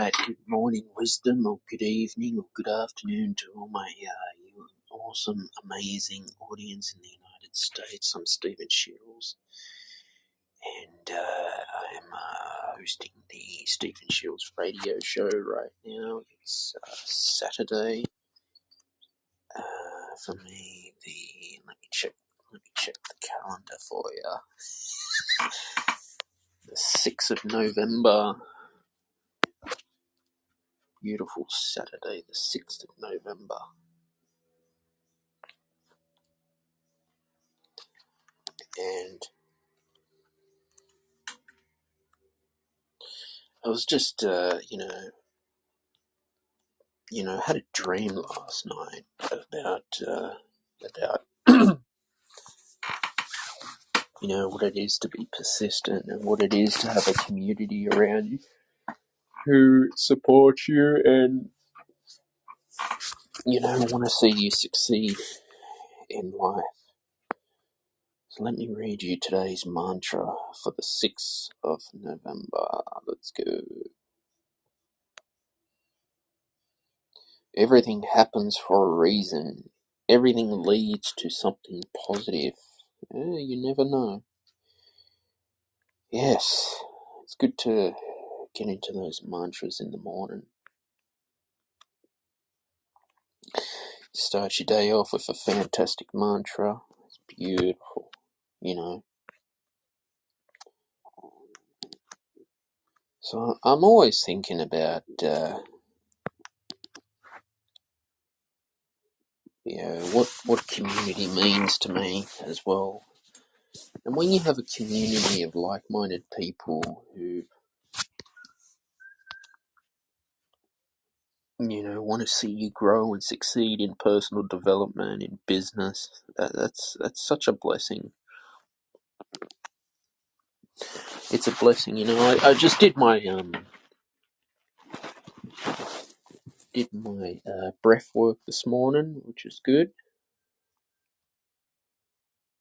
Alright, good morning, wisdom, or good evening, or good afternoon to all my you awesome, amazing audience in the United States. I'm Stephen Shields, and I'm hosting the Stephen Shields radio show right now. It's Saturday. For me, let me check the calendar for you. The 6th of November. Beautiful Saturday, the 6th of November. And I was just, had a dream last night about what it is to be persistent and what it is to have a community around you who support you and, want to see you succeed in life. So let me read you today's mantra for the 6th of November. Let's go. Everything happens for a reason. Everything leads to something positive. You never know. Yes, it's good to get into those mantras in the morning. Start your day off with a fantastic mantra. It's beautiful, So I'm always thinking about, what community means to me as well. And when you have a community of like-minded people who, want to see you grow and succeed in personal development, in business, that's such a blessing. It's a blessing, I just did my breath work this morning, which is good,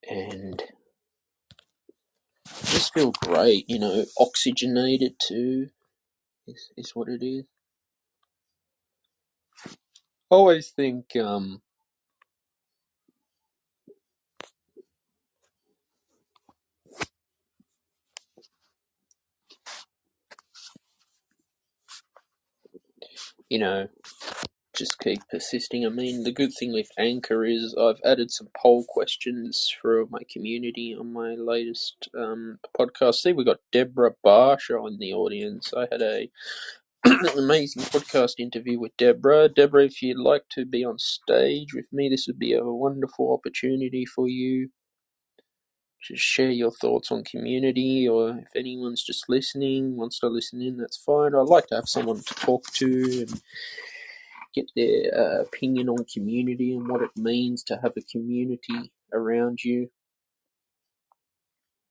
and I just feel great, oxygenated too, is what it is. I always think, just keep persisting. I mean, the good thing with Anchor is I've added some poll questions for my community on my latest podcast. See, we got Deborah Barsha in the audience. I had an amazing podcast interview with Deborah. Deborah, if you'd like to be on stage with me, this would be a wonderful opportunity for you to share your thoughts on community, or if anyone's just wants to listen in, that's fine. I'd like to have someone to talk to and get their opinion on community and what it means to have a community around you.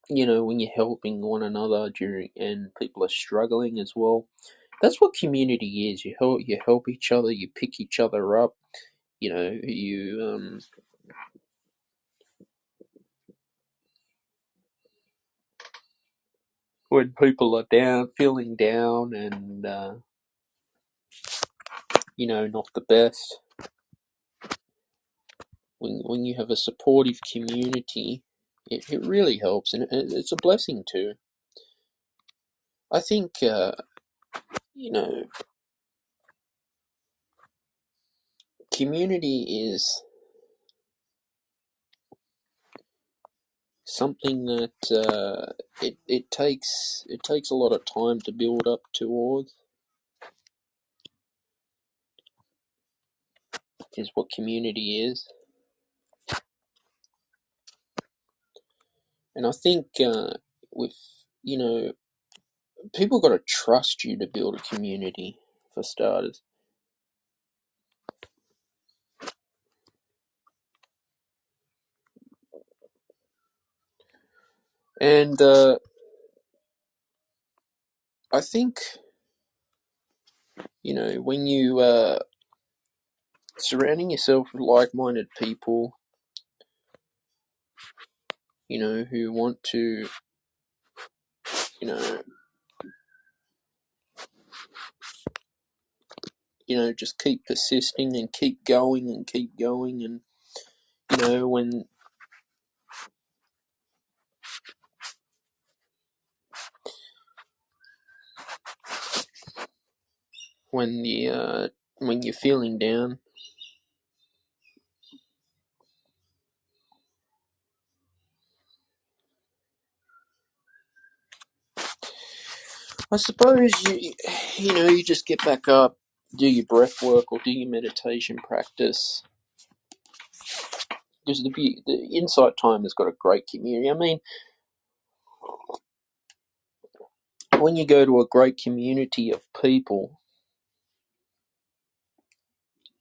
When you're helping one another and people are struggling as well. That's what community is. You help each other, you pick each other up, when people are feeling down and, not the best. When you have a supportive community, it really helps, and it's a blessing too. I think, community is something that it takes a lot of time to build up towards. Is what community is, and I think with people got to trust you to build a community for starters. And I think, when you surrounding yourself with like-minded people, who want to, just keep persisting and keep going and keep going. And, when you're feeling down, I suppose you just get back up, do your breath work or do your meditation practice. Because the Insight Time has got a great community. I mean, when you go to a great community of people,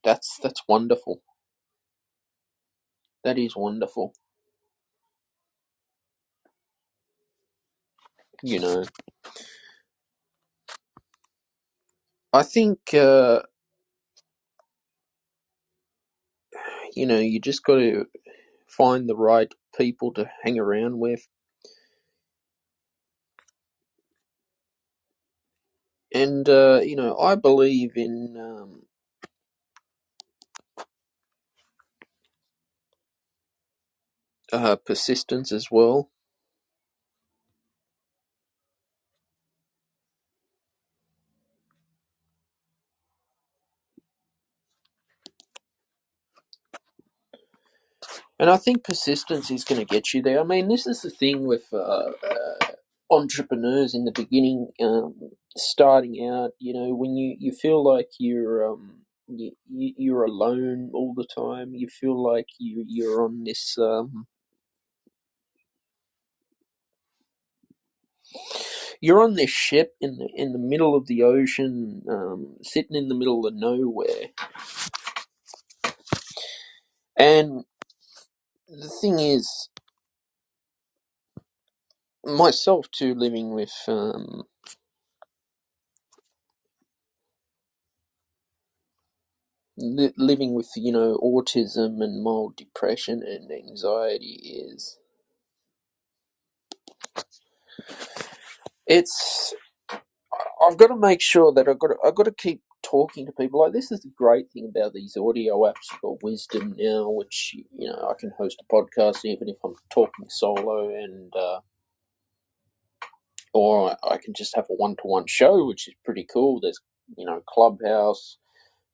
that's wonderful. That is wonderful. I think you just got to find the right people to hang around with. And, I believe in persistence as well. And I think persistence is going to get you there. I mean, this is the thing with entrepreneurs in the beginning, starting out, when you feel like you're alone all the time. You feel like you're on this you're on this ship in the middle of the ocean, sitting in the middle of nowhere. And the thing is, myself too, living with autism and mild depression and anxiety it's I've got to make sure that I've got to keep talking to people. Like, this is the great thing about these audio apps called Wisdom now, which I can host a podcast even if I'm talking solo, and or I can just have a one-to-one show, which is pretty cool. There's Clubhouse,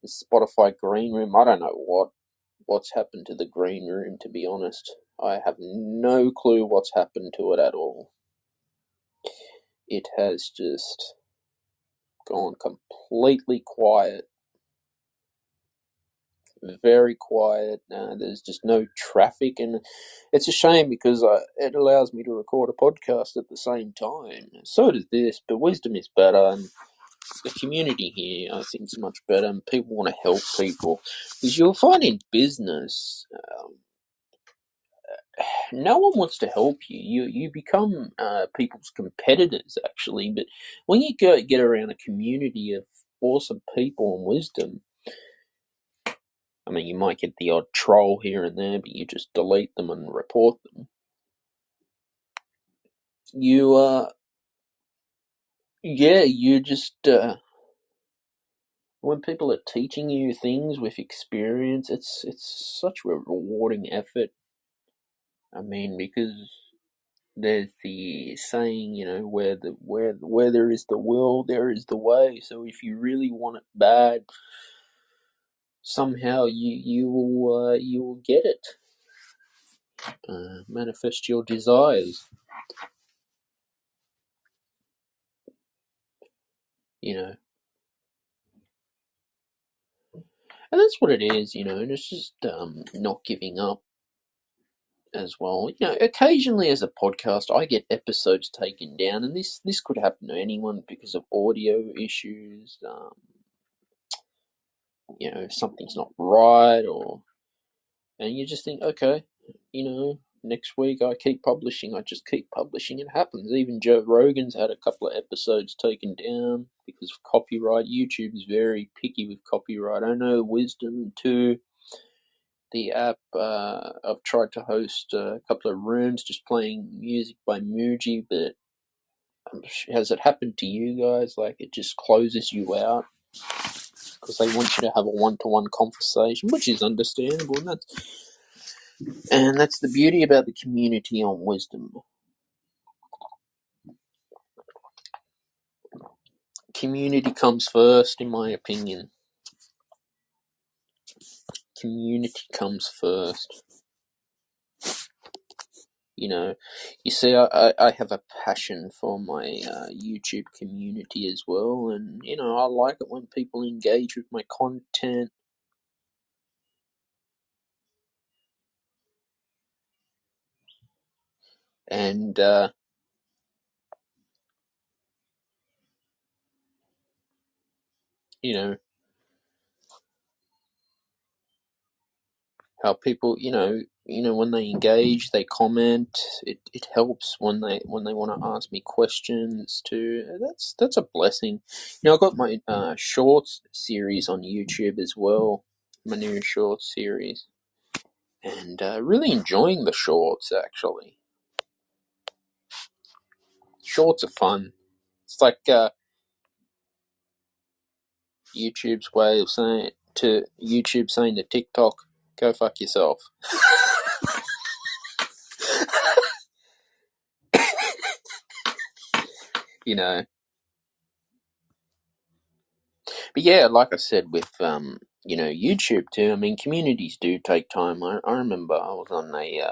there's Spotify Green Room. I don't know what's happened to the Green Room, to be honest. I have no clue what's happened to it at all. It has just gone completely quiet. Very quiet. There's just no traffic, and it's a shame because it allows me to record a podcast at the same time. So does this, but Wisdom is better, and the community here, I think, is much better, and people want to help people. Because you'll find in business, no one wants to help you. You become people's competitors, actually. But when you get around a community of awesome people and wisdom, I mean, you might get the odd troll here and there, but you just delete them and report them. You just when people are teaching you things with experience, it's such a rewarding effort. I mean, because there's the saying, where there is the will, there is the way. So if you really want it bad, somehow you will get it. Manifest your desires. And that's what it is, and it's just not giving up as well. Occasionally as a podcast, I get episodes taken down, and this could happen to anyone because of audio issues. If something's not right, and you just think, okay, next week I keep publishing. I just keep publishing. It happens. Even Joe Rogan's had a couple of episodes taken down because of copyright. YouTube is very picky with copyright. I know Wisdom too. The app, I've tried to host a couple of rooms just playing music by Muji, but has it happened to you guys? Like, it just closes you out because they want you to have a one-to-one conversation, which is understandable, and that's the beauty about the community on Wisdom. Community comes first, in my opinion. Community comes first. You see, I have a passion for my YouTube community as well, and I like it when people engage with my content. And how people, when they engage, they comment. It helps when they want to ask me questions too. That's a blessing. I've got my shorts series on YouTube as well. My new shorts series, and really enjoying the shorts actually. Shorts are fun. It's like YouTube's way of saying to TikTok, go fuck yourself. But yeah, like I said with YouTube too. I mean, communities do take time. I remember I was on a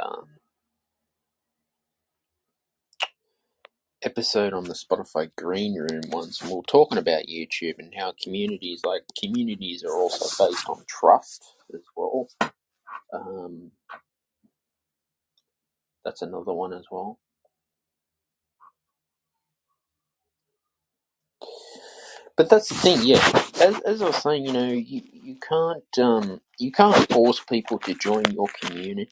episode on the Spotify Green Room once, and we were talking about YouTube and how communities are also based on trust as well. That's another one as well. But that's the thing, yeah. As I was saying, you can't force people to join your community.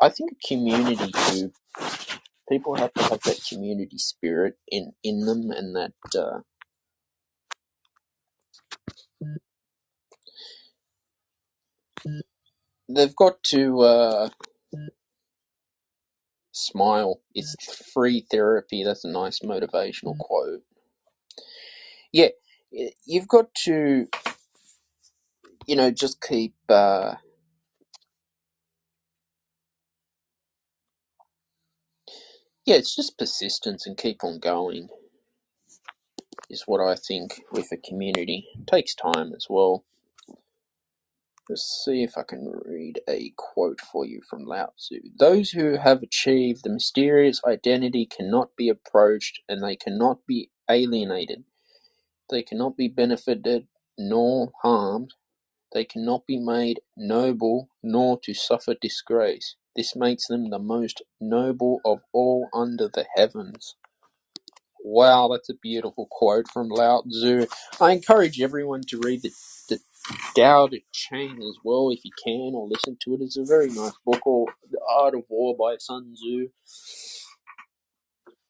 I think a community too. People have to have that community spirit in them, and that they've got to smile. It's free therapy. That's a nice motivational quote. Yeah, you've got to, just keep. It's just persistence and keep on going. Is what I think with a community. It takes time as well. Let's see if I can read a quote for you from Lao Tzu. Those who have achieved the mysterious identity cannot be approached, and they cannot be alienated. They cannot be benefited nor harmed. They cannot be made noble nor to suffer disgrace. This makes them the most noble of all under the heavens. Wow, that's a beautiful quote from Lao Tzu. I encourage everyone to read the Tao Te Ching as well, if you can, or listen to it. It's a very nice book, or The Art of War by Sun Tzu.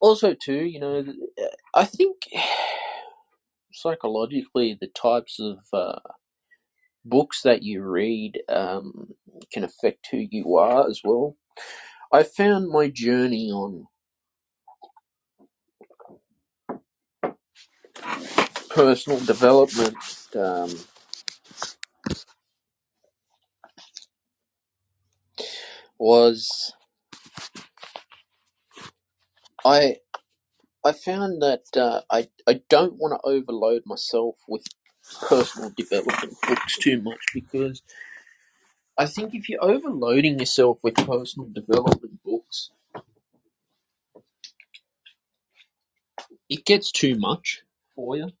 Also, too, I think psychologically the types of books that you read can affect who you are as well. I found my journey on personal development was I found that I don't want to overload myself with personal development books too much, because I think if you're overloading yourself with personal development books, it gets too much for you.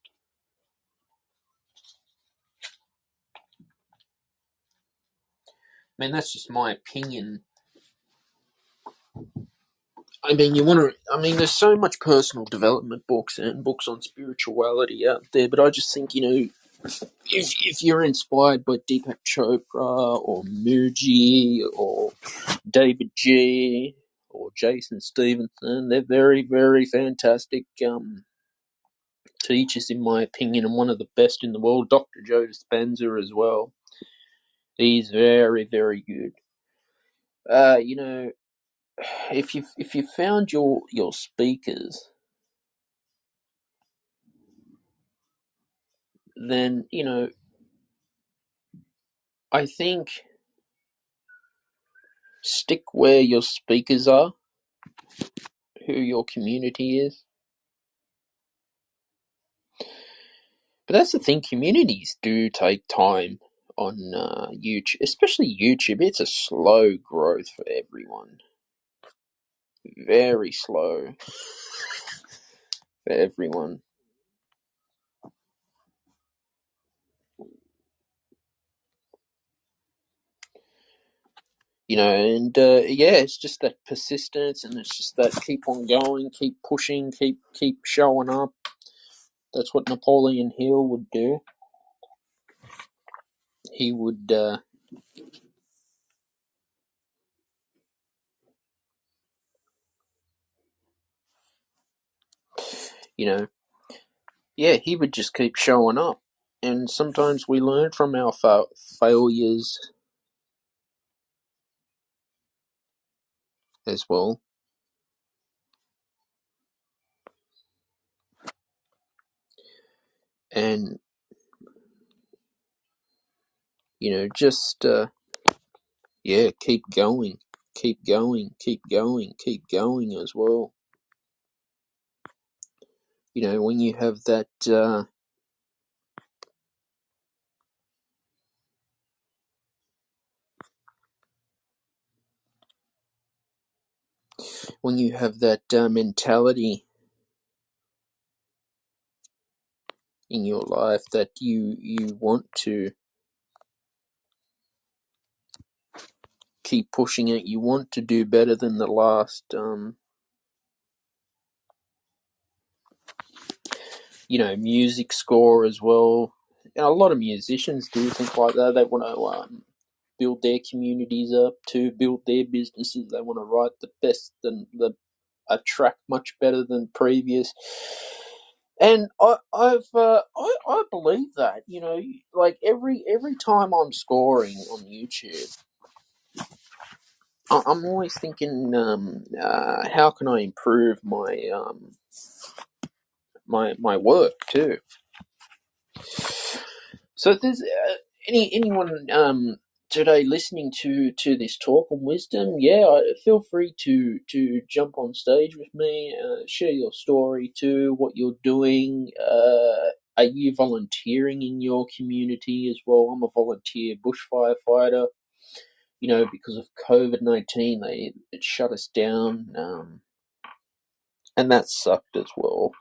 I mean, that's just my opinion. I mean, there's so much personal development books and books on spirituality out there, but I just think, if you're inspired by Deepak Chopra or Muji or David G or Jason Stevenson, they're very, very fantastic teachers, in my opinion, and one of the best in the world. Dr. Joe Dispenza as well. He's very, very good. If you found your speakers then, I think stick where your speakers are, who your community is. But that's the thing, communities do take time on YouTube, especially YouTube. It's a slow growth for everyone. Very slow for everyone. And it's just that persistence, and it's just that keep on going, keep pushing, keep showing up. That's what Napoleon Hill would do. He would, he would just keep showing up. And sometimes we learn from our failures as well. And, just, keep going, keep going, keep going, keep going as well. When you have that, mentality in your life that you want to keep pushing it, you want to do better than the last, music score as well. And a lot of musicians do think like that. They want to build their communities up, to build their businesses. They want to write the best and a track much better than previous. And I believe that, like every time I'm scoring on YouTube, I'm always thinking, how can I improve my my work too. So if there's anyone today listening to this talk on wisdom, feel free to jump on stage with me, share your story too, what you're doing. Are you volunteering in your community as well? I'm a volunteer bushfire fighter. Because of COVID-19, it shut us down, and that sucked as well.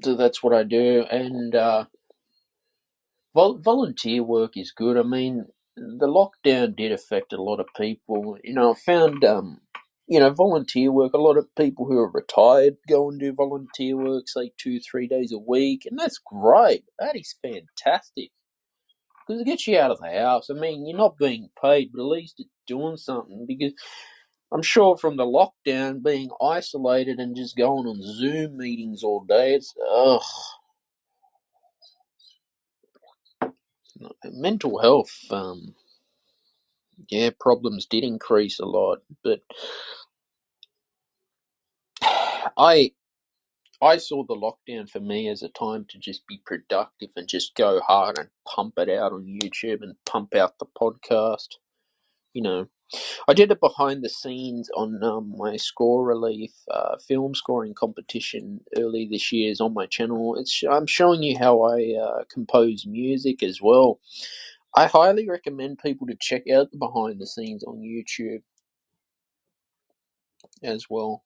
So that's what I do, and volunteer work is good. I mean, the lockdown did affect a lot of people. I found, volunteer work, a lot of people who are retired go and do volunteer work, say 2-3 days a week, and that's great. That is fantastic. Because it gets you out of the house. I mean, you're not being paid, but at least it's doing something. Because I'm sure from the lockdown, being isolated and just going on Zoom meetings all day, it's, mental health, problems did increase a lot. But I saw the lockdown for me as a time to just be productive and just go hard and pump it out on YouTube and pump out the podcast. I did a behind the scenes on my Score Relief film scoring competition early this year. Is on my channel. I'm showing you how I compose music as well. I highly recommend people to check out the behind the scenes on YouTube as well.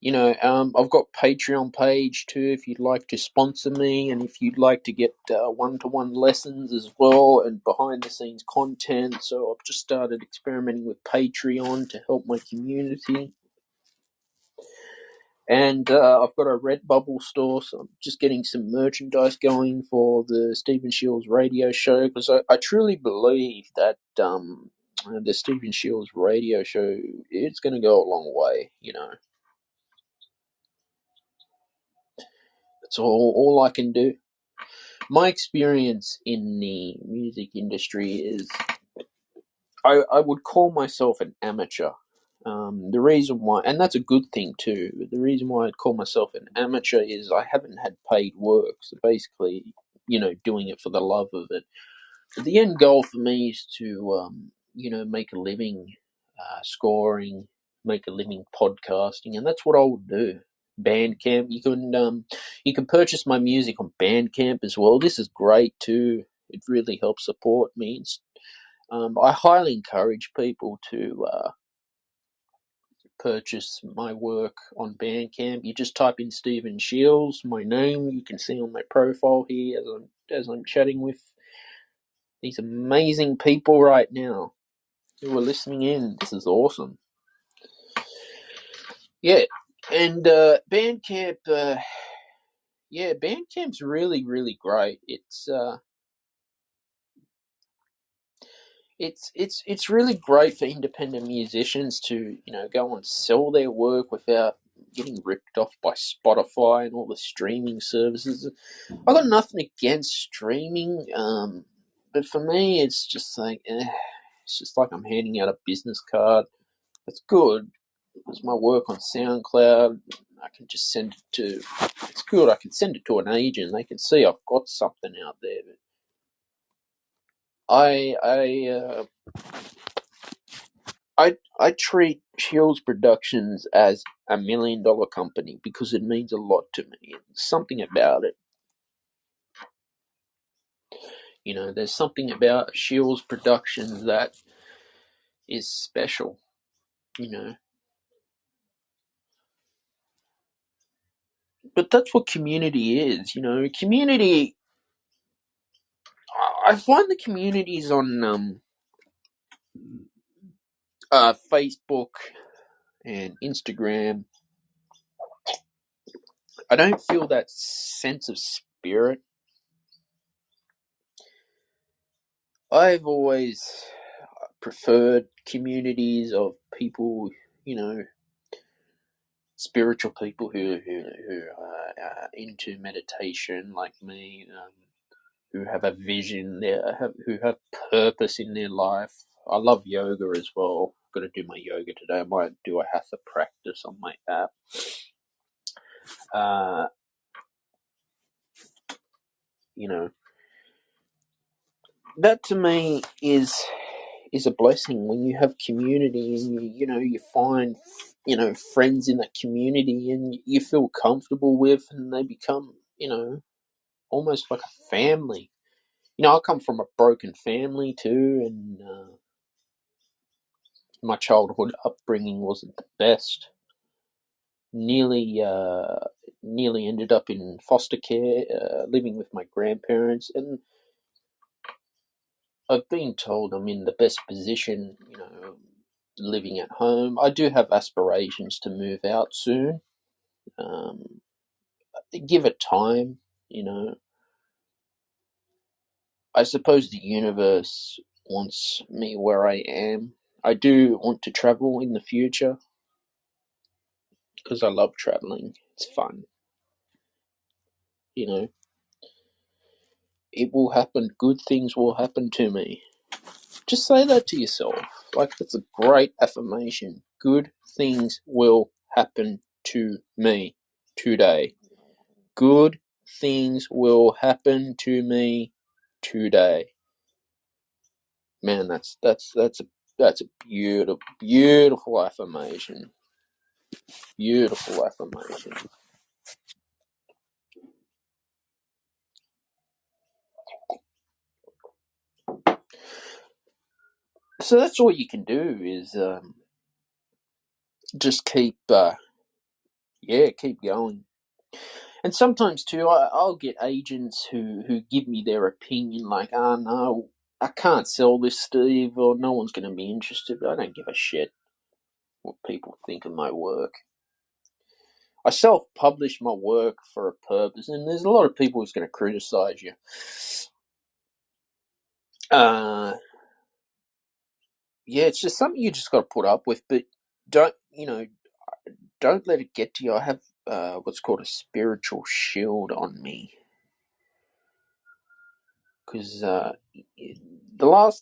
I've got Patreon page too if you'd like to sponsor me, and if you'd like to get one-to-one lessons as well and behind the scenes content. So I've just started experimenting with Patreon to help my community. And I've got a Redbubble store, so I'm just getting some merchandise going for the Stephen Shields radio show, because I truly believe that the Stephen Shields radio show, it's going to go a long way, That's all I can do. My experience in the music industry is I would call myself an amateur. The reason why, and that's a good thing too, the reason why I'd call myself an amateur is I haven't had paid work. So basically, doing it for the love of it. But the end goal for me is to, make a living scoring, make a living podcasting, and that's what I will do. Bandcamp, you can purchase my music on Bandcamp as well. This is great too. It really helps support me. I highly encourage people to purchase my work on Bandcamp. You just type in Stephen Shields, my name. You can see on my profile here as I'm chatting with these amazing people right now who are listening in. This is awesome. Yeah, and Bandcamp. Bandcamp's really, really great. It's really great for independent musicians to go and sell their work without getting ripped off by Spotify and all the streaming services. I got nothing against streaming, but for me, it's just like it's just like I'm handing out a business card. It's good because my work on SoundCloud, I can just send it to. It's good. I can send it to an agent. They can see I've got something out there. But I treat Shields Productions as a $1 million company because it means a lot to me. There's something about it. There's something about Shields Productions that is special. But that's what community is. Community. I find the communities on Facebook and Instagram. I don't feel that sense of spirit. I've always preferred communities of people, spiritual people who are into meditation like me, who have a vision, who have purpose in their life. I love yoga as well. Got to do my yoga today. I might do a hatha practice on my app. That to me is a blessing when you have community and you find friends in that community and you feel comfortable with, and they become almost like a family. I come from a broken family too, and my childhood upbringing wasn't the best. Nearly ended up in foster care, living with my grandparents, and I've been told I'm in the best position, living at home. I do have aspirations to move out soon. Give it time, I suppose the universe wants me where I am. I do want to travel in the future because I love traveling. It's fun. It will happen. Good things will happen to me. Just say that to yourself. Like, that's a great affirmation. Good things will happen to me today. Good things will happen to me today. Man, that's a beautiful affirmation. Beautiful affirmation. So that's all you can do is just keep going. And sometimes too, I'll get agents who give me their opinion, like, oh no, I can't sell this, Steve, or no one's going to be interested. But I don't give a shit what people think of my work. I self-publish my work for a purpose, and there's a lot of people who's going to criticize you. It's just something you just got to put up with, but don't let it get to you. I have what's called a spiritual shield on me, because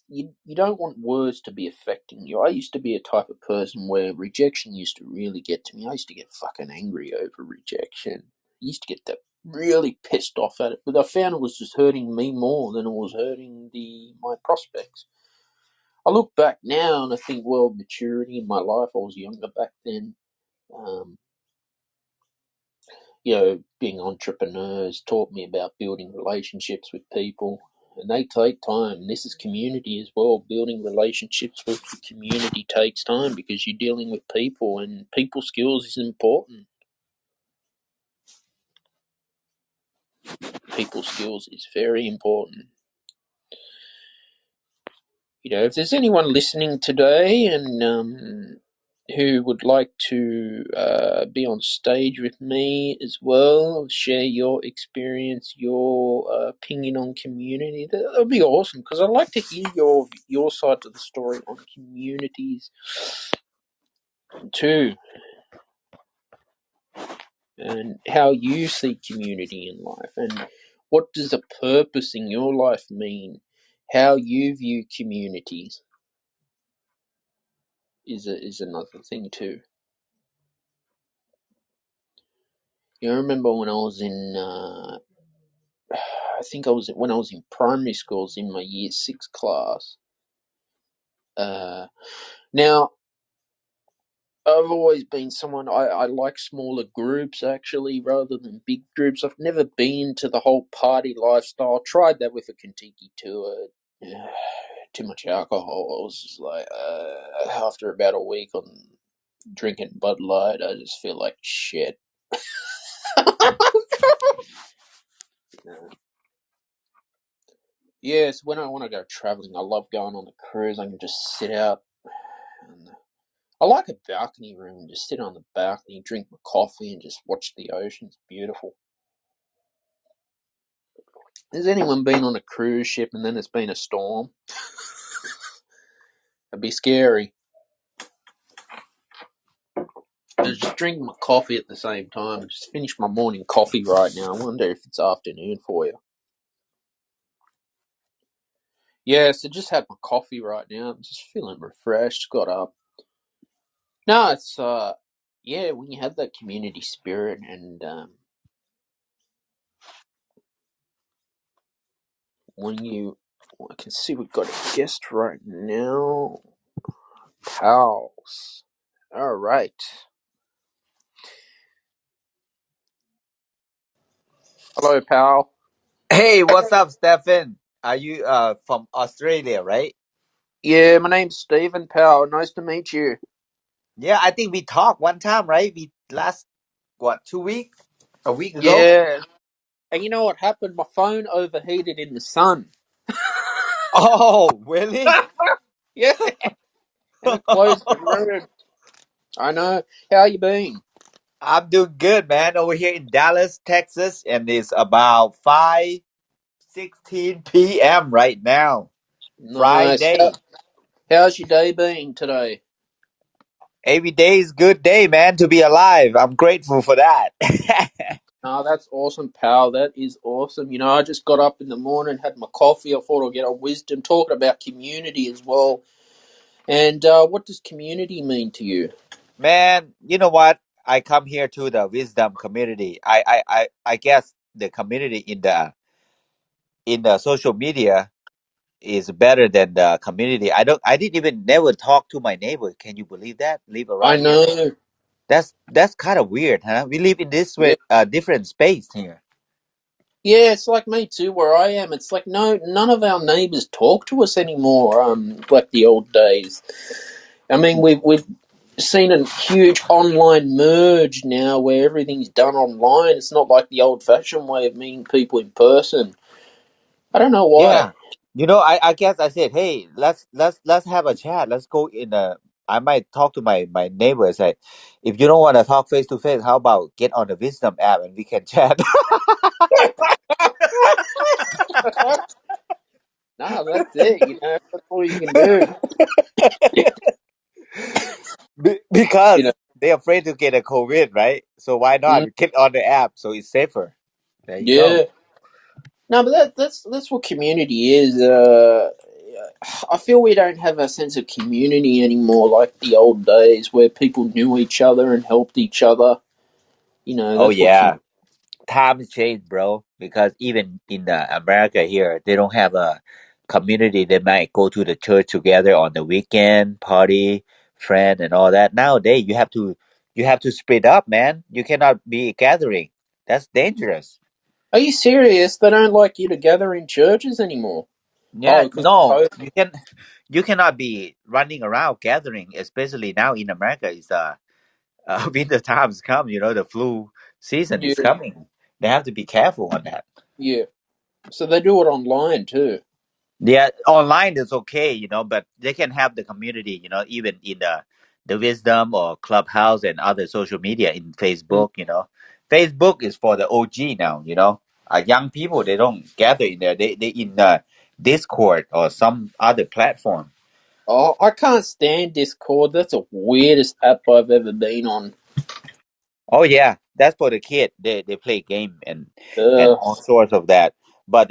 you don't want words to be affecting you. I used to be a type of person where rejection used to really get to me. I used to get fucking angry over rejection. I used to get that really pissed off at it, but I found it was just hurting me more than it was hurting my prospects. I look back now and I think, well, maturity in my life. I was younger back then. Um, being entrepreneurs taught me about building relationships with people, and they take time. This is community as well. Building relationships with the community takes time because you're dealing with people, and people skills is important. People skills is very important. If there's anyone listening today and who would like to be on stage with me as well, share your experience, your opinion on community, that would be awesome, because I'd like to hear your side of the story on communities too, and how you see community in life, and what does a purpose in your life mean, how you view communities is another thing too. I remember when I was in, I think when I was in primary school, I was in my year 6 class. Now, I've always been someone, I like smaller groups actually, rather than big groups. I've never been to the whole party lifestyle. Tried that with a Kentucky tour. Too much alcohol. I was just like, after about a week on drinking Bud Light, I just feel like shit. Yes, when I want to go traveling, I love going on a cruise. I can just sit out. And I like a balcony room. Just sit on the balcony, drink my coffee, and just watch the ocean. It's beautiful. Has anyone been on a cruise ship and then it's been a storm? It'd be scary. I just drink my coffee at the same time. I just finished my morning coffee right now. I wonder if it's afternoon for you. Yeah, so just had my coffee right now. I'm just feeling refreshed. Got up. No, it's when you have that community spirit, and I can see we've got a guest right now. Pals. All right. Hello, pal. Hey, what's up, Stefan? Are you from Australia, right? Yeah, my name's Stephen, pal. Nice to meet you. Yeah, I think we talked one time, right? We last 2 weeks, a week ago. Yeah. And you know what happened? My phone overheated in the sun. Oh, really? Yeah. And it closed the room. I know. How you been? I'm doing good, man. Over here in Dallas, Texas, and it's about 5:16 p.m. right now. Nice. Friday. How's your day been today? Every day is good day, man, to be alive. I'm grateful for that. Oh, that's awesome, pal. That is awesome. I just got up in the morning, had my coffee. I thought I'd get a wisdom talking about community as well. And what does community mean to you? Man, you know what? I come here to the wisdom community. I guess the community in the social media is better than the community. I didn't even never talk to my neighbor. Can you believe that? Live I around here. know. That's kind of weird, huh? We live in this Yeah. way, different space here. Yeah, it's like me too, where I am. It's like none of our neighbours talk to us anymore. Like the old days. I mean, we've seen a huge online merge now, where everything's done online. It's not like the old-fashioned way of meeting people in person. I don't know why. Yeah. I guess I said, hey, let's have a chat. Let's go in a. I might talk to my neighbor and say, if you don't want to talk face to face, how about get on the Wisdom app and we can chat. No, that's it. That's all you can do. You Because know. they're afraid to get a COVID, right? So why not Mm, get on the app so it's safer? There you go. yeah. No, but that's what community is. I feel we don't have a sense of community anymore like the old days where people knew each other and helped each other. You know, Oh that's what yeah, times change, bro. Because even in America here, they don't have a community. They might go to the church together on the weekend, party, friend, and all that. Nowadays, you have to split up, man. You cannot be gathering. That's dangerous. Are you serious? They don't like you to gather in churches anymore? Yeah, Oh, because no, you cannot be running around gathering, especially now in America. Is winter times come. The flu season yeah, is coming. They have to be careful on that. yeah. So they do it online too. Yeah, online is okay, but they can have the community, even in the Wisdom or Clubhouse and other social media in Mm. Facebook. Facebook is for the OG now. Young people, they don't gather in there. They in Discord or some other platform. Oh, I can't stand Discord. That's the weirdest app I've ever been on. Oh yeah, that's for the kid. They play game and Ugh. all sorts of that. But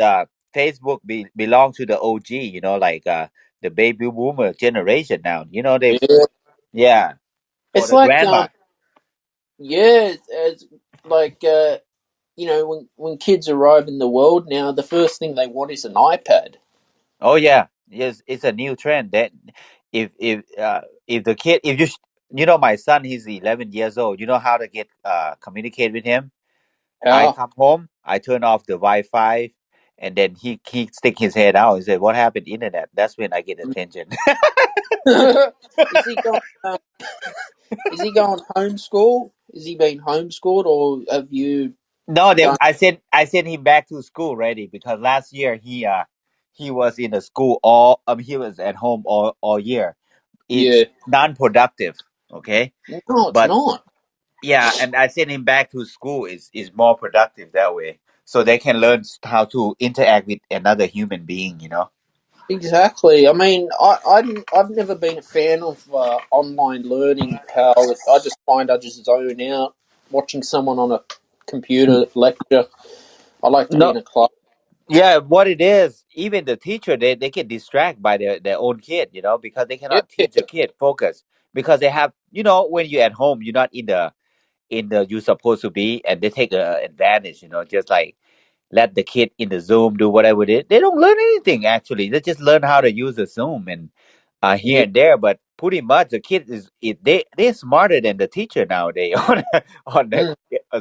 Facebook belong to the OG. Like the baby boomer generation now. They Yeah. Yeah, for It's the like grandma. yeah, it's like when kids arrive in the world now, the first thing they want is an iPad. Oh yeah, yes, it's a new trend. That if the kid, if my son, he's 11 years old. You know how to get communicate with him. I How? come home, I turn off the Wi-Fi, and then he stick his head out and say, "What happened, internet?" That's when I get attention. is he going? Is he going homeschool? Is he being homeschooled, or have you No, done? I sent him back to school already because last year he was in the school he was at home all year. Yeah. It's non-productive, okay? No, it's But not. yeah, and I send him back to school is more productive that way, so they can learn how to interact with another human being. Exactly. I mean, I've never been a fan of online learning, pal. I just find I just zone out watching someone on a computer lecture. I like to be No, in a class. yeah, what it is, even the teacher, they get distracted by their own kid, because they Yeah, cannot teach the kid focus because they have, when you're at home, you're not in the you're supposed to be, and they take advantage, just like let the kid in the Zoom do whatever they don't learn anything actually. They just learn how to use the Zoom and here yeah. and there, but pretty much the kid they're smarter than the teacher nowadays on the Mm.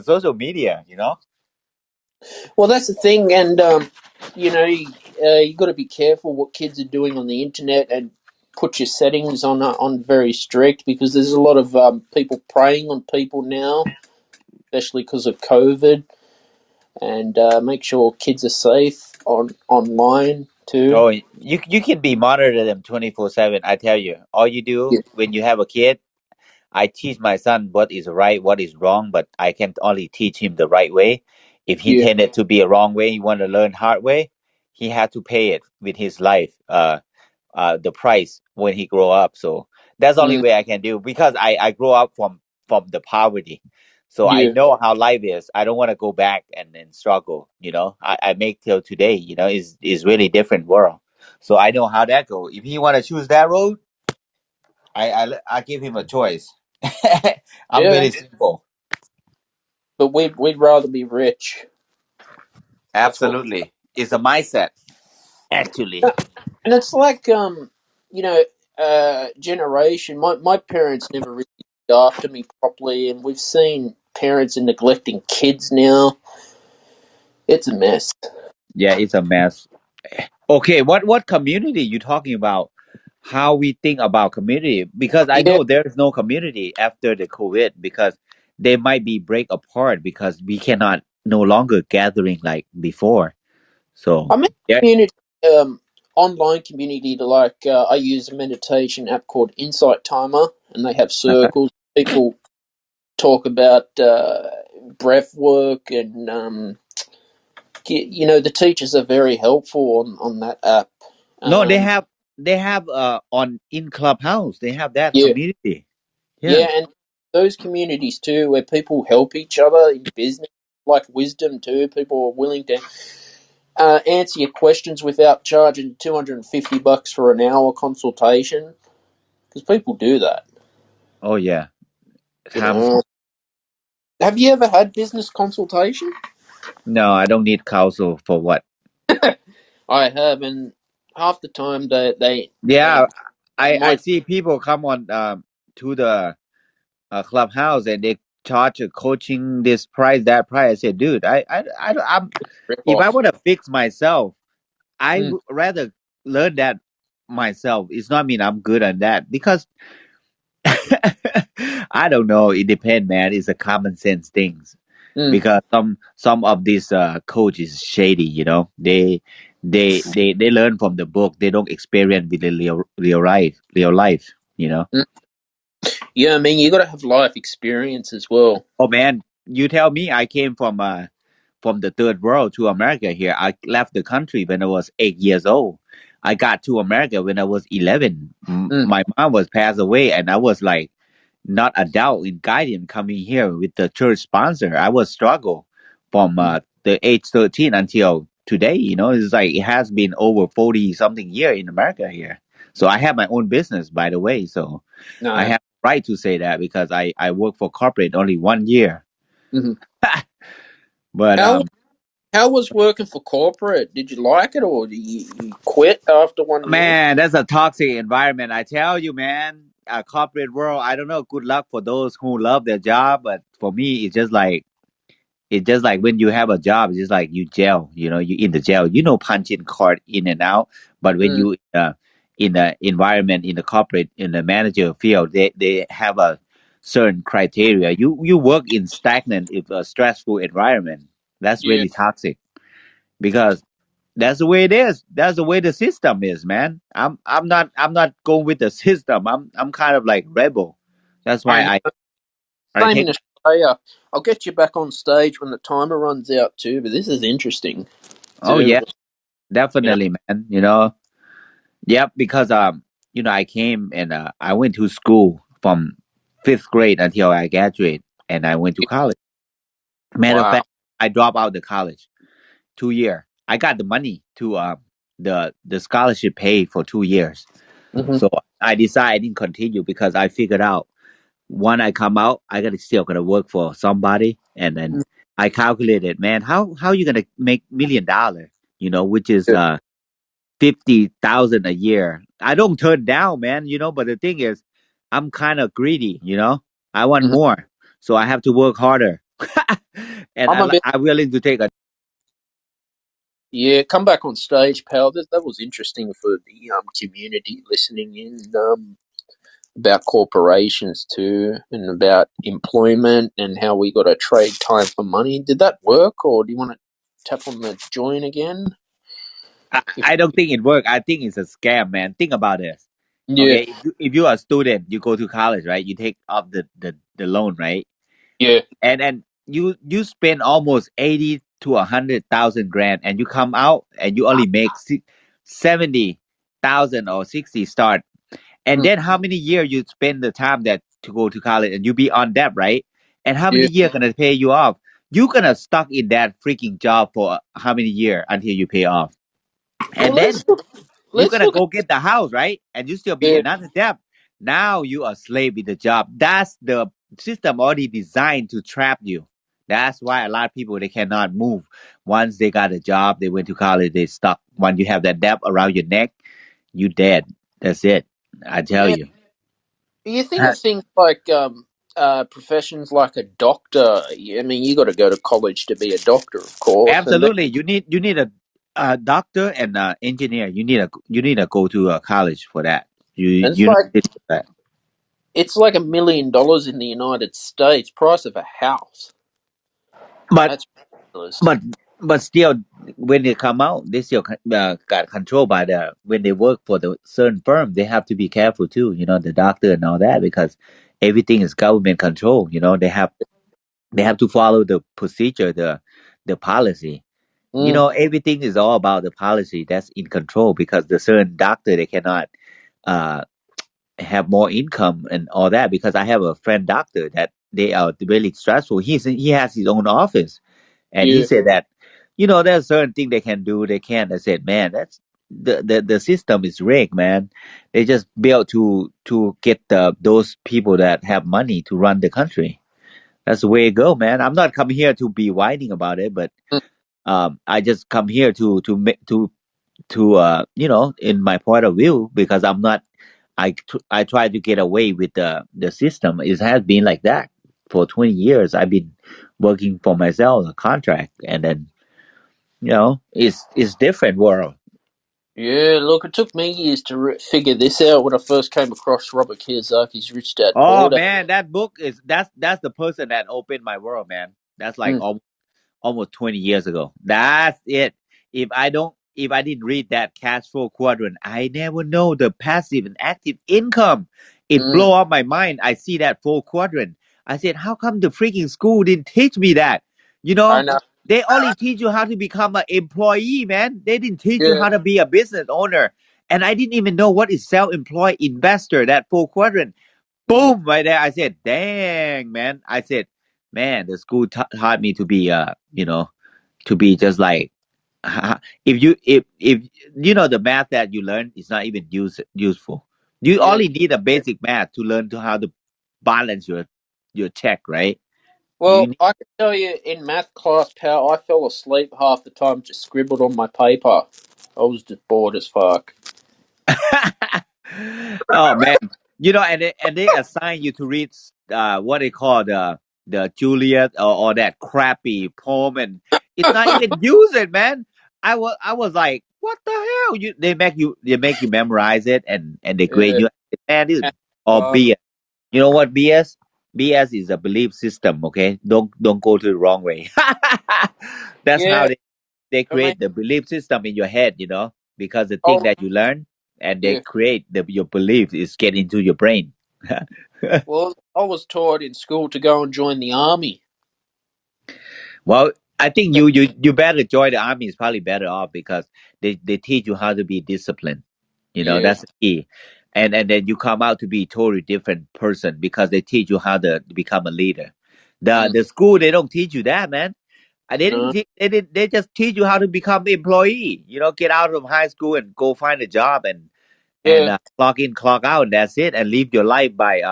social media. Well, that's the thing, and you got to be careful what kids are doing on the internet, and put your settings on very strict because there's a lot of people preying on people now, especially because of COVID. And make sure kids are safe online too. Oh, you can be monitor them 24/7. I tell you, all you Yeah, do when you have a kid, I teach my son what is right, what is wrong, but I can only teach him the right way. If he yeah, tended to be a wrong way, he want to learn hard way, he had to pay it with his life, the price when he grow up. So that's the only mm, way I can do because I grew up from the poverty. So I yeah, know how life is. I don't want to go back and then struggle. I make till today. Is really different world. So I know how that go. If he want to choose that road, I give him a choice. I'm yeah. really simple. But we'd rather be rich. That's what. Absolutely, it's a mindset. Actually, And it's like you know, generation. My parents never really looked after me properly, and we've seen parents are neglecting kids now. It's a mess. yeah, it's a mess. Okay, what community you talking about? How we think about community? Because I Yeah, know there is no community after the COVID because they might be break apart because we cannot no longer gathering like before. So I mean, yeah, community, online community. I use a meditation app called Insight Timer, and they have uh-huh. circles. People talk about breath work, and the teachers are very helpful on that app. No, they Um, have on in Clubhouse they have that yeah, community. Yeah. yeah, and those communities too, where people help each other in business, like wisdom too. People are willing to answer your questions without charging $250 for an hour consultation, because people do that. Oh yeah, You times. know, have you ever had business consultation? No, I don't need counsel for what. I have, and half the time they Yeah, I might see people come on to the clubhouse and they charge a coaching this price that price. I said, dude, I'm rip if I off. want to fix myself, I Mm, would rather learn that myself. It's not mean I'm good on that because I don't know. It depends, man. It's a common sense things mm, because some of these coaches shady. You know, they learn from the book. They don't experience with the real life. You know. mm. Yeah, I mean, you got to have life experience as well. Oh man, you tell me. I came from the third world to America here. I left the country when I was 8 years old. I got to America when I was 11. Mm, My mom was passed away, and I was like not adult in guidance coming here with the church sponsor. I was struggle from mm. the age 13 until today. You know, it's like it has been over 40 something year in America here. So I have my own business, by the way. So I No. have right to say that because I work for corporate only 1 year. Hmm. But How how was working for corporate? Did you like it, or did you quit after 1 year? man, that's a toxic environment. I tell you, man. Corporate world. I don't know. Good luck for those who love their job, but for me, it's just like when you have a job, it's just like you jail. You know, you in the jail. You know, punching card in and out. But when Mm, you in the environment in the corporate in the manager field, they have a certain criteria. You work in stagnant, if a stressful environment. That's yeah, really toxic because that's the way it is. That's the way the system is, man. I'm not going with the system. I'm kind of like rebel. That's why I know. I Same take. in Australia. I'll get you back on stage when the timer runs out too. But this is interesting Oh to yeah, you know. definitely, man. You know, yep. Because I came and I went to school from fifth grade until I graduate, and I went to college. Matter of Wow. fact, I dropped out the college 2 year. I got the money to the scholarship paid for 2 years. Hmm. So I decided I didn't continue because I figured out when I come out, I gotta still gonna work for somebody, and then I calculated, man, how you gonna make $1 million? You know, which is Yeah. 50,000 a year. I don't turn down, man. You know, but the thing is, I'm kind of greedy. You know, I want Hmm. more, so I have to work harder, and I'm a bit. I'm willing to take a. Yeah, come back on stage, pal. That was interesting for the community listening in. About corporations too, and about employment and how we got to trade time for money. Did that work, or do you want to tap on the join again? If I don't think it works. I think it's a scam, man. Think about this. yeah, Okay, if you are a student, you go to college, right? You take up the loan, right? yeah, And you spend almost 80 to 100,000 grand, and you come out and you only make 70,000 or 60 start. And mm, then how many years you spend the time that to go to college and you be on debt, right? And how many yeah. years gonna pay you off? You gonna stuck in that freaking job for how many years until you pay off? Well, And then you're let's gonna look at go get the house, right? And you still be yeah. another debt. Now you are a slave with the job. That's the system already designed to trap you. That's why a lot of people they cannot move. Once they got a job, they went to college, they stuck. When you have that debt around your neck, you dead. That's it. I tell Yeah. you. You think of things like professions like a doctor. I mean, you got to go to college to be a doctor, of course, and then Absolutely. You need a doctor and engineer. You need to go to college for that. You and it's you like need that. $1 million in the United States, price of a house. But That's ridiculous. but but still, when they come out, they still got controlled by the when they work for the certain firm. They have to be careful too. You know, the doctor and all that because everything is government control. You know, they have to follow the procedure, the policy. You Mm, know, everything is all about the policy that's in control because the certain doctor they cannot uh have more income and all that because I have a friend doctor that they are really stressful. He has his own office and he yeah. said that there's certain thing they can do, they can't. I said, man, that's the system is rigged, man. They just built to get those people that have money to run the country. That's the way it go, man. I'm not come here to be whining about it, but Mm. I just come here to in my point of view, because I'm not. I try to get away with the system. It has been like that for 20 years. I've been working for myself, a contract, and then it's different world. Yeah, look, it took me years to figure this out when I first came across Robert Kiyosaki's Rich Dad Oh Poor Dad. man, that book is that's the person that opened my world, man. That's like Mm. almost 20 years ago. That's it. If I didn't read that cash flow quadrant, I never know the passive and active income. It Mm. blow up my mind. I see that full quadrant. I said, how come the freaking school didn't teach me that? You I know, know. they only teach you how to become an employee, man. They didn't teach you Yeah. how to be a business owner. And I didn't even know what is self-employed investor, that full quadrant. Mm. Boom, right there. I said, dang, man. I said, man, the school taught me to be, to be just like, if the math that you learn is not even useful. You Yeah. only need a basic math to learn to how to balance your check, right? You Well, need I can tell you in math class, pal, I fell asleep half the time, just scribbled on my paper. I was just bored as fuck. oh man, and they assign you to read what they call the Juliet, or that crappy poem, and it's not even used it, man. I was like, what the hell? They make you memorize it, and they grade Yeah. you. Man, this And, or uh, BS. You know what BS? BS is a belief system. Okay, don't go to the wrong way. That's how yeah, they I mean, create the belief system in your head, because the thing oh, that you learn and they yeah. create your belief is get into your brain. Well, I was taught in school to go and join the army. Well, I think you better join the army is probably better off because they teach you how to be disciplined. Yeah. That's the key. And then you come out to be a totally different person because they teach you how to become a leader. The Mm. the school they don't teach you that, man. They didn't. No. They just teach you how to become an employee. Get out of high school and go find a job and Yeah. clock in, clock out. And that's it. And live your life by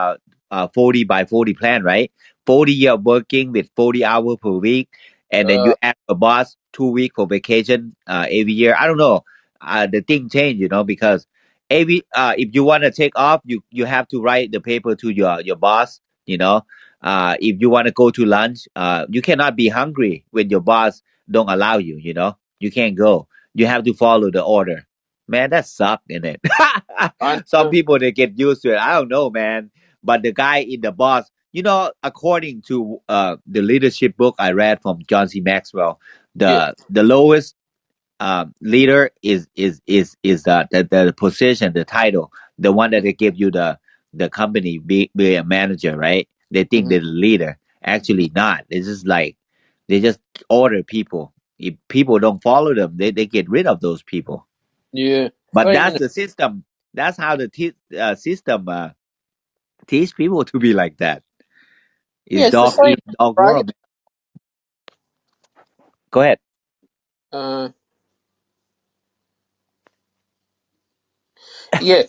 40 by 40 plan, right? 40 year working with 40 hours per week, and then you Uh, ask a boss 2 week for vacation every year. I don't know. The thing changed, because if you want to take off, you have to write the paper to your boss. If you want to go to lunch, you cannot be hungry when your boss don't allow you. You can't go. You have to follow the order. Man, that sucked, in it. I Some know. people they get used to it. I don't know, man. But the guy in the boss, according to the leadership book I read from John C. Maxwell, Yeah. the lowest leader is the position, the title, the one that they give you the company be a manager, right? They think Mhm. they're the leader. Actually, not. It's just like they just order people. If people don't follow them, they get rid of those people. Yeah. But Same that's in the system. That's how the system teach people to be like that. It's yeah, it's the dog same eat in dog Australia. world. Man. Go ahead. Uh, yeah.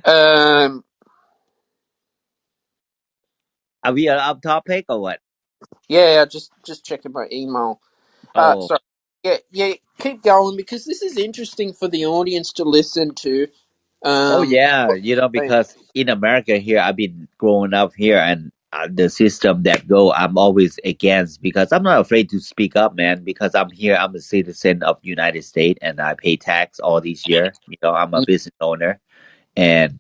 Um, Are we off topic or what? yeah. Just checking my email. Oh, Sorry. Yeah, yeah. Keep going because this is interesting for the audience to listen to. oh yeah. What Because in America here, I've been growing up here, and the system that go, I'm always against because I'm not afraid to speak up, man. Because I'm here, I'm a citizen of United States, and I pay tax all these year. I'm a business owner, and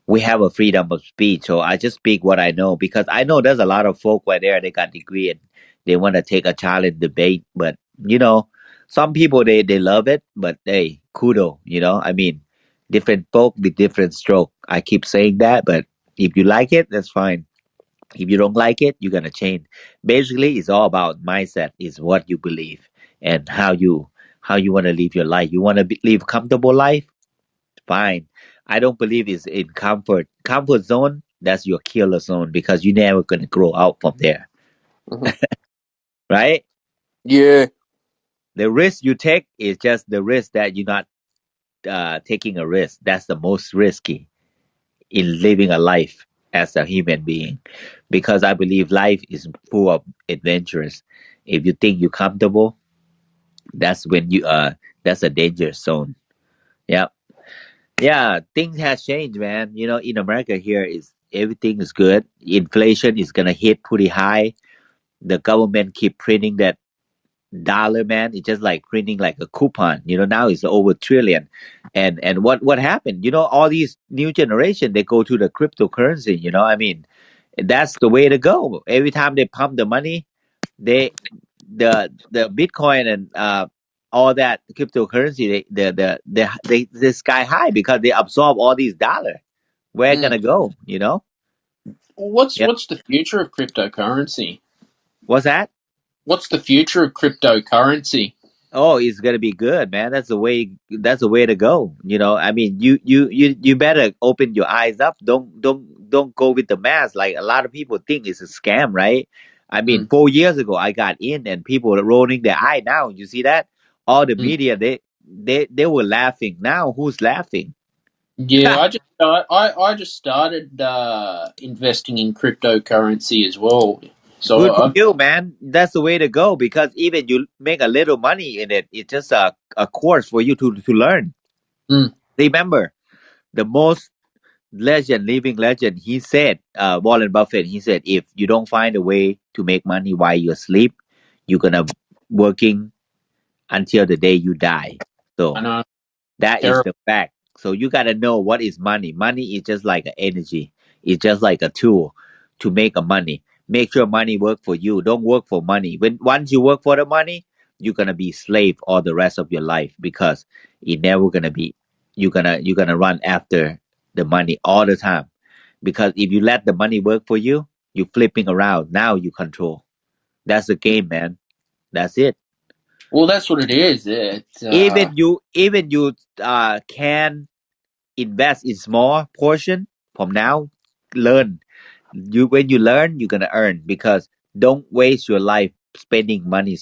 we have a freedom of speech. So I just speak what I know because I know there's a lot of folk right there. They got degree and they want to take a challenge debate, but some people they love it. But hey, kudo. I mean, different folk with different stroke. I keep saying that, but if you like it, that's fine. If you don't like it, you're gonna change. Basically, it's all about mindset. Is what you believe and how you want to live your life. You want to live comfortable life, fine. I don't believe it's in comfort. Comfort zone, that's your killer zone because you're never gonna grow out from there. Mhm. Right? Yeah. The risk you take is just the risk that you're not taking a risk. That's the most risky in living a life as a human being, because I believe life is full of adventures. If you think you're comfortable, that's when you that's a danger zone. Yeah, yeah. Things has changed, man. You know, in America here is everything is good. Inflation is gonna hit pretty high. The government keep printing that dollar, man. It's just like printing like a coupon. You know, now it's over trillion. And what happened? You know, all these new generation they go to the cryptocurrency. You know, I mean, that's the way to go. Every time they pump the money, they the Bitcoin and all that cryptocurrency they sky high because they absorb all these dollar. Where it Mm. gonna go? You know? Yeah. What's the future of cryptocurrency? What's that? What's the future of cryptocurrency? Oh, it's gonna be good, man. That's the way. That's the way to go. You know, I mean, you better open your eyes up. Don't go with the mass. Like a lot of people think it's a scam, right? I mean, Mm. 4 years ago I got in, and people are rolling their eye now. You see that? All the Mm. media they were laughing. Now who's laughing? Yeah, I just started investing in cryptocurrency as well. So Good for you, man. That's the way to go because even you make a little money in it, it's just a course for you to learn. mm, Remember, the most living legend, he said, Warren Buffett, he said, if you don't find a way to make money while you asleep, you're gonna working until the day you die. I So know, that is terrible. the fact. So you gotta know what is money. Money is just like an energy. It's just like a tool to make a money. Make sure money work for you. Don't work for money. When once you work for the money, you're gonna be slave all the rest of your life because it never gonna be. You're gonna run after the money all the time. Because if you let the money work for you, you're flipping around. Now you control. That's the game, man. That's it. Well, that's what it is. Even you can invest in small portion from now. Learn. When you learn, you're gonna earn because don't waste your life spending money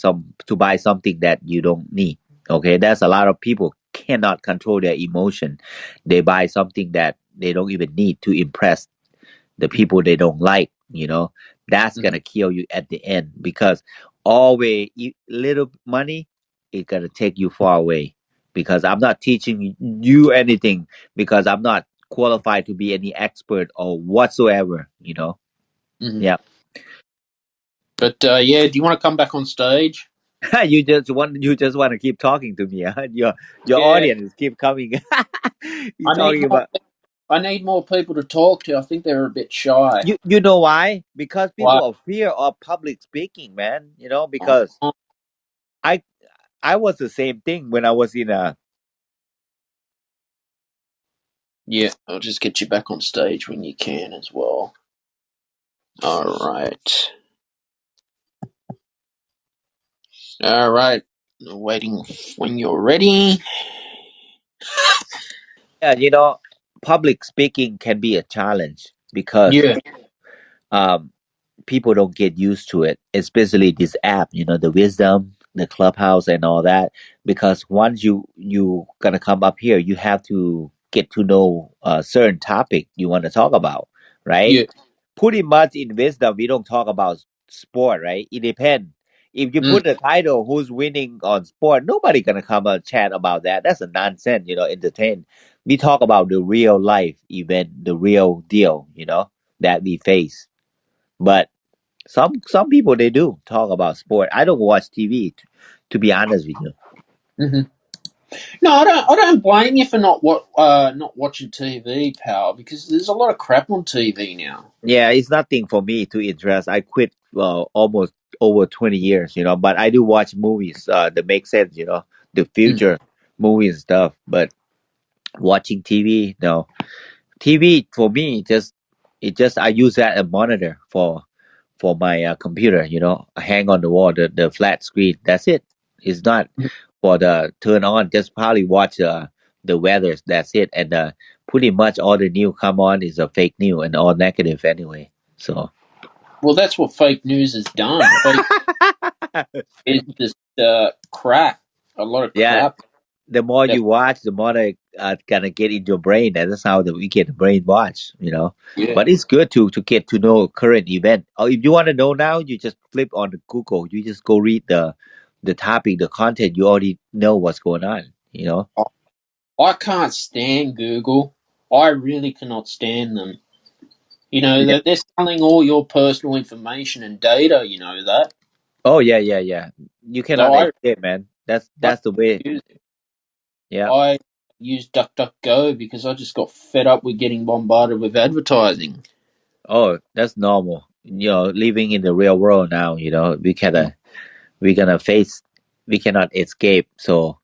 to buy something that you don't need. Okay, that's a lot of people cannot control their emotion. They buy something that they don't even need to impress the people they don't like. You know, that's Mhm, gonna kill you at the end because always little money is gonna take you far away. Because I'm not teaching you anything because I'm not qualified to be any expert or whatsoever. You know. mhm. Yeah. But yeah, do you want to come back on stage? You just want to keep talking to me. Huh? Your Yeah, audience keep coming. You I need talking more. about I need more people to talk to. I think they're a bit shy. you know why? Because people Why? are fear of public speaking, man. You know, Oh, because I I was the same thing when I was in a. yeah, I'll just get you back on stage when you can as well. All right. All right. Waiting when you're ready. Yeah, public speaking can be a challenge because Yeah. um people don't get used to it, especially this app, the wisdom, the clubhouse and all that. Because once you gonna come up here, you have to get to know a certain topic you want to talk about, right? Yeah. Pretty much in wisdom, we don't talk about sport, right? It depends. If you Mm, put the title who's winning on sport, nobody gonna come and chat about that. That's a nonsense, entertain. We talk about the real life event, the real deal, that we face. But some people they do talk about sport. I don't watch TV, to be honest with you. hmm No, I don't. I don't blame you for not watching TV, pal. Because there's a lot of crap on TV now. Yeah, it's nothing for me to interest. I quit almost over 20 years, but I do watch movies that make sense, the Mm, future movies and stuff. But watching TV, no. TV for me it just I use that as a monitor for my computer. I hang on the wall, the flat screen. That's it. It's not for the turn on. Just probably watch the weather. That's it. And pretty much all the new come on is a fake news and all negative anyway. So well, that's what fake news has done. Fake is just crap. A lot of Yeah, crap. the more That, you watch, the more they gonna get in your brain. And that's how we get the brain watch, you know. yeah. But it's good to get to know current event. Or if you want to know now, you just flip on the Google. You just go read the topic, the content. You already know what's going on. You know. I can't stand Google. I really cannot stand them. You know, Yeah. they're selling all your personal information and data, you know that. Oh yeah, yeah, yeah. You So cannot escape, man. I That's the way. use Yeah. I use DuckDuckGo because I just got fed up with getting bombarded with advertising. Oh, that's normal. You know, living in the real world now. You know, we gonna face. We cannot escape. So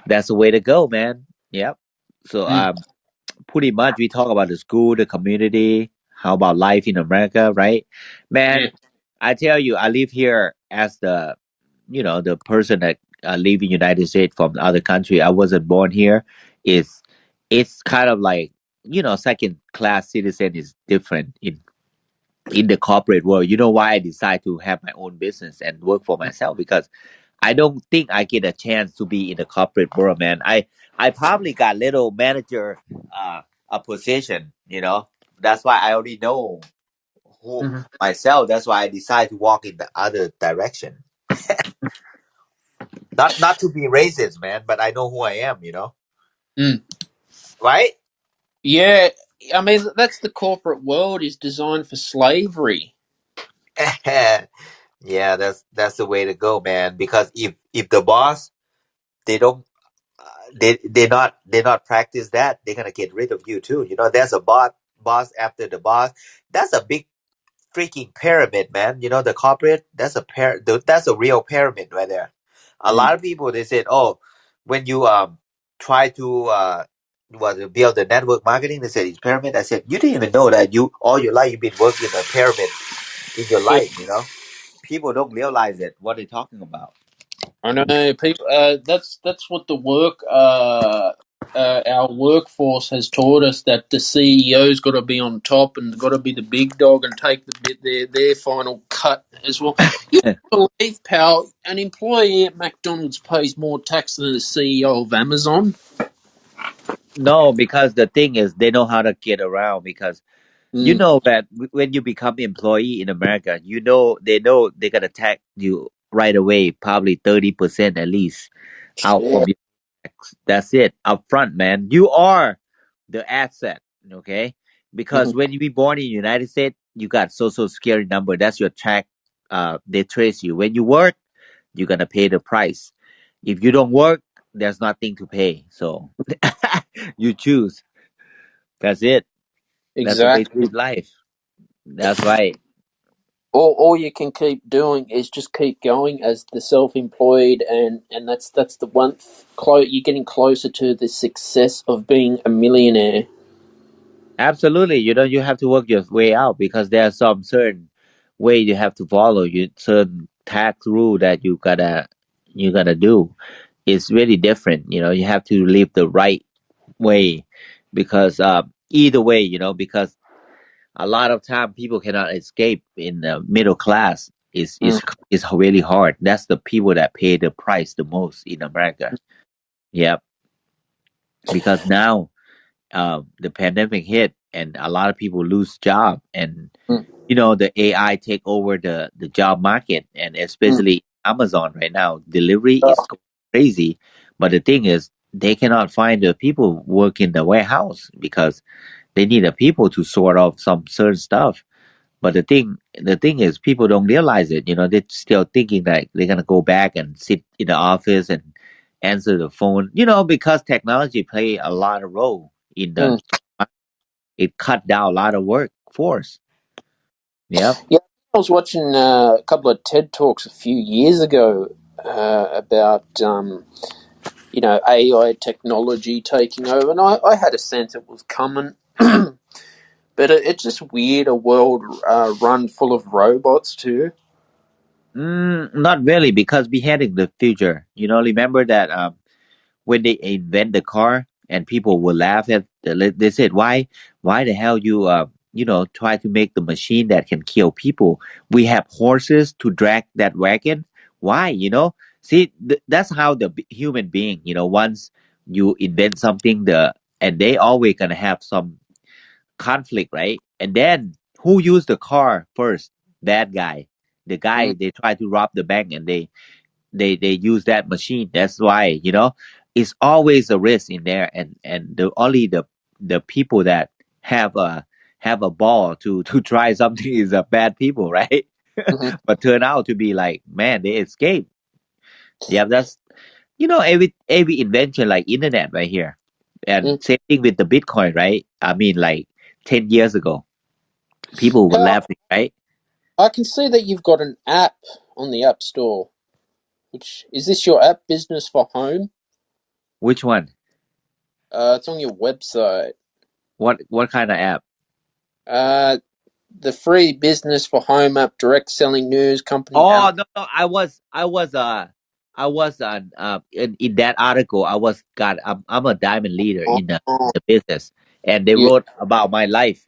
that's the way to go, man. Yep. So Mm, pretty much we talk about the school, the community, how about life in America, right? yeah. Man, I tell you, I live here as the, you know, the person that live in United States from the other country. I wasn't born here. It's it's kind of like, you know, second class citizen is different in the corporate world. You know why I decide to have my own business and work for myself? Because I don't think I get a chance to be in the corporate world, man. I probably got little manager a position, you know. That's why I already know who Mhm. myself. That's why I decide to walk in the other direction. Not to be racist, man, but I know who I am, you know. Mm. Right? Yeah, I mean that's the corporate world is designed for slavery. Yeah, that's the way to go, man. Because if the boss they don't they not practice that, they're gonna get rid of you too. You know, there's a boss after the boss. That's a big freaking pyramid, man. You know, the corporate, that's a real pyramid right there. A Mm. lot of people they said, oh, when you try to build the network marketing, they said it's pyramid. I said you didn't even know that you all your life you've been working a pyramid in your Yeah, life. You know, people don't realize it. What they're talking about. I know people. That's what the our workforce has taught us that the CEO's got to be on top and got to be the big dog and take their final cut as well. You believe, pal, an employee at McDonald's pays more tax than the CEO of Amazon. No, because the thing is, they know how to get around. Because you Mm. know that when you become employee in America, know they're gonna tax you right away, probably 30% at least out Yeah. from your tax. That's it, up front, man. You are the asset, okay? Hmm. Because when you be born in the United States, you got social security number. That's your tax. They trace you. When you work, you're gonna pay the price. If you don't work, there's nothing to pay. So you choose. That's it. That's the way to Exactly. live life. That's right. All you can keep doing is just keep going as the self-employed, and that's the one. You're getting closer to the success of being a millionaire. Absolutely. You know, you have to work your way out because there are some certain way you have to follow. You certain tax rule that you gotta do. It's really different. You know, you have to live the right way because either way, you know, because a lot of time people cannot escape in the middle class. Mm. Is really hard. That's the people that pay the price the most in America. Yep. Because now the pandemic hit and a lot of people lose job, and Mm. you know the AI take over the job market, and Mm. especially Amazon right now delivery is Oh, going crazy. But the thing is they cannot find the people work in the warehouse because they need the people to sort of some certain stuff. But the thing is people don't realize it. You know, they're still thinking that they're gonna go back and sit in the office and answer the phone, you know, because technology play a lot of role in the mm. it cut down a lot of workforce. Yep. Yeah, I was watching a couple of TED talks a few years ago about AI technology taking over, and I had a sense it was coming. But it's just weird a world run full of robots too. Not really, because we heading the future. You know, remember that when they invent the car and people will laugh at they said why the hell you you know try to make the machine that can kill people. We have horses to drag that wagon. Why, you know? See, that's how the human being, once you invent something, and they always gonna have some conflict, right? And then who used the car first? That guy. The Mm, guy they try to rob the bank, and they use that machine. That's why, it's always a risk in there, and the people that have a ball to try something is a bad people, right? mhm, But turn out to be like, man, they escape. Yeah, that's every invention like internet right here, and mm. same thing with the Bitcoin, right? I mean, like 10 years ago, people were Pal, laughing, right? I can see that you've got an app on the App Store. Which is this your app, Business for Home? Which one? It's on your website. What kind of app? Uh, the free Business for Home app, direct selling news, company Oh analytics. no, no, in that article. I'm a diamond leader in the business, and they Yeah, wrote about my life,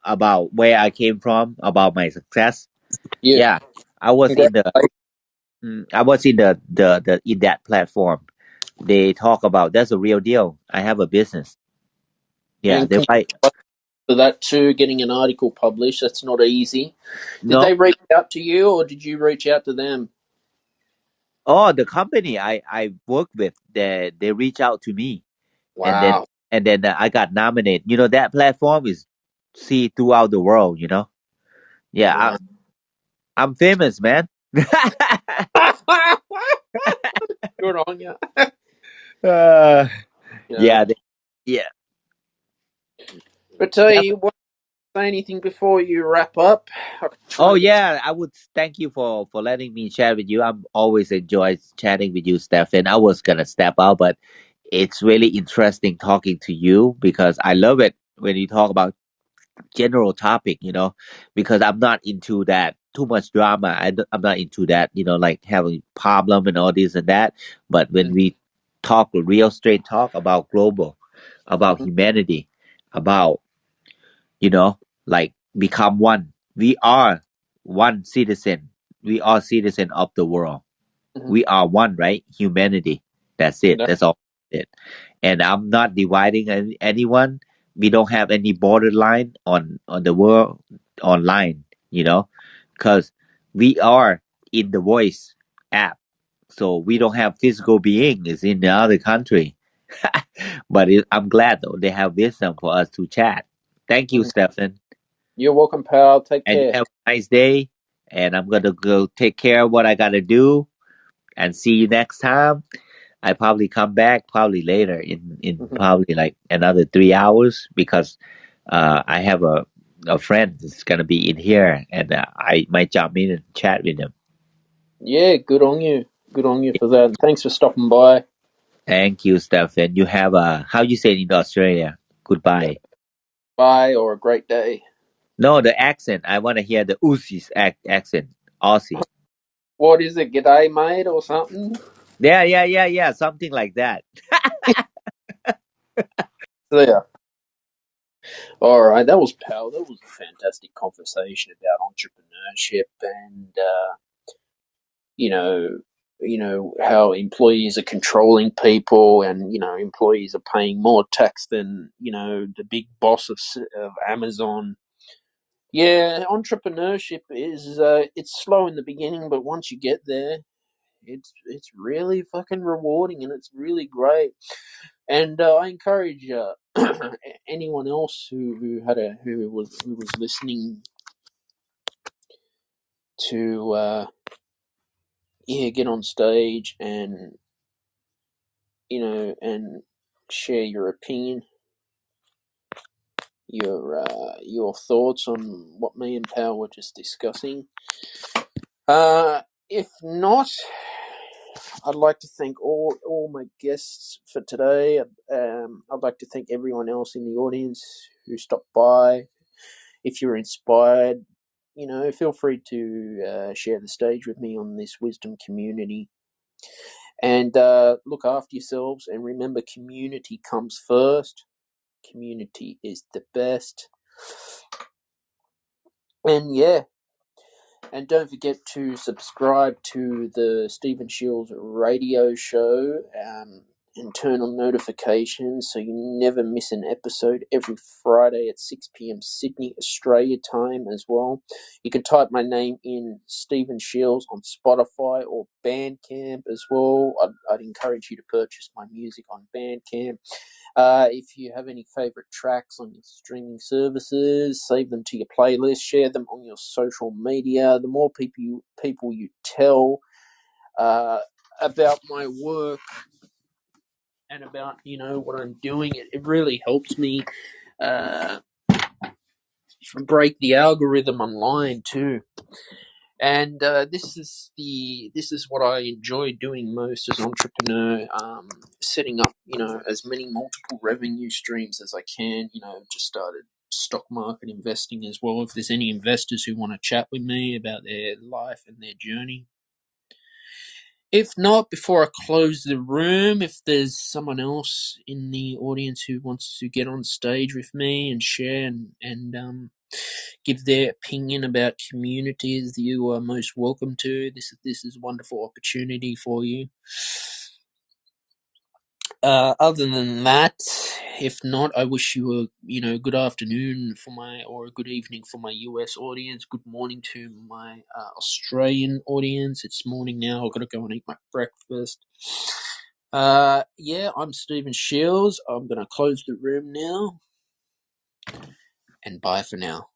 about where I came from, about my success. yeah. Yeah, I was in the Congratulations. I was in the in that platform. They talk about that's a real deal. I have a business. Yeah, And they write. congratulations for that too, getting an article published. That's not easy. Did No, they reach out to you or did you reach out to them? oh, the company I work with, they reach out to me, and then Wow. I got nominated. That platform is see throughout the world. Yeah, Wow. I'm famous, man. Good on you. uh, Yeah. yeah, yeah. But tell That's, you, want to say anything before you wrap up? I'm oh trying to get. yeah, I would thank you for letting me chat with you. I'm always enjoy chatting with you, Stefan. I was gonna step out, but it's really interesting talking to you because I love it when you talk about general topic, because I'm not into that too much drama. I'm not into that, like having problem and all this and that. But when we talk real straight talk about global, about Mhm, humanity, about, you know, like become one. We are one citizen. We are citizen of the world. mhm. We are one, right? Humanity. That's it. No, That's all it. And I'm not dividing anyone. We don't have any borderline on the world online, because we are in the voice app. So we don't have physical being is in the other country. But I'm glad though they have wisdom for us to chat. Thank you, mhm. Stefan. You're welcome, pal. Take And you care. have a nice day. And I'm gonna go take care of what I gotta do. And see you next time. I probably come back probably later in Mhm. probably like another 3 hours because I have a friend that's gonna be in here and I might jump in and chat with them. Yeah, good on you. Good on you for that. And thanks for stopping by. Thank you, Stefan. You have a how you say it in Australia? Goodbye. Bye or a great day. No, the accent. I want to hear the Aussies accent. Aussie. What is it? G'day, mate, or something? Yeah, yeah, yeah, yeah. Something like that. Yeah. All right, that was pal. That was a fantastic conversation about entrepreneurship and you know, how employees are controlling people, and employees are paying more tax than the big boss of Amazon. Yeah, entrepreneurship is it's slow in the beginning, but once you get there, it's really fucking rewarding and it's really great. And I encourage anyone else who was listening to yeah, get on stage and and share your opinion, your thoughts on what me and Pal were just discussing. If not, I'd like to thank all my guests for today. I'd like to thank everyone else in the audience who stopped by. If you're inspired, feel free to share the stage with me on this wisdom community. And look after yourselves, and remember, community comes first. Community is the best. And yeah, And don't forget to subscribe to the Stephen Shields radio show, and turn on notifications so you never miss an episode every Friday at 6 p.m. Sydney, Australia time as well. You can type my name in Stephen Shields on Spotify or Bandcamp as well. I'd encourage you to purchase my music on Bandcamp. If you have any favorite tracks on your streaming services, save them to your playlist, share them on your social media. The more people you tell about my work and about what I'm doing, it really helps me uh, break the algorithm online too. And this is what I enjoy doing most as an entrepreneur, setting up as many multiple revenue streams as I can. Just started stock market investing as well. If there's any investors who want to chat with me about their life and their journey. If not, before I close the room, if there's someone else in the audience who wants to get on stage with me and share and give their opinion about communities, you are most welcome to. This is a wonderful opportunity for you. Other than that, if not, I wish you a good afternoon or a good evening for my US audience. Good morning to my Australian audience. It's morning now. I've got to go and eat my breakfast. I'm Stephen Shields. I'm going to close the room now, and bye for now.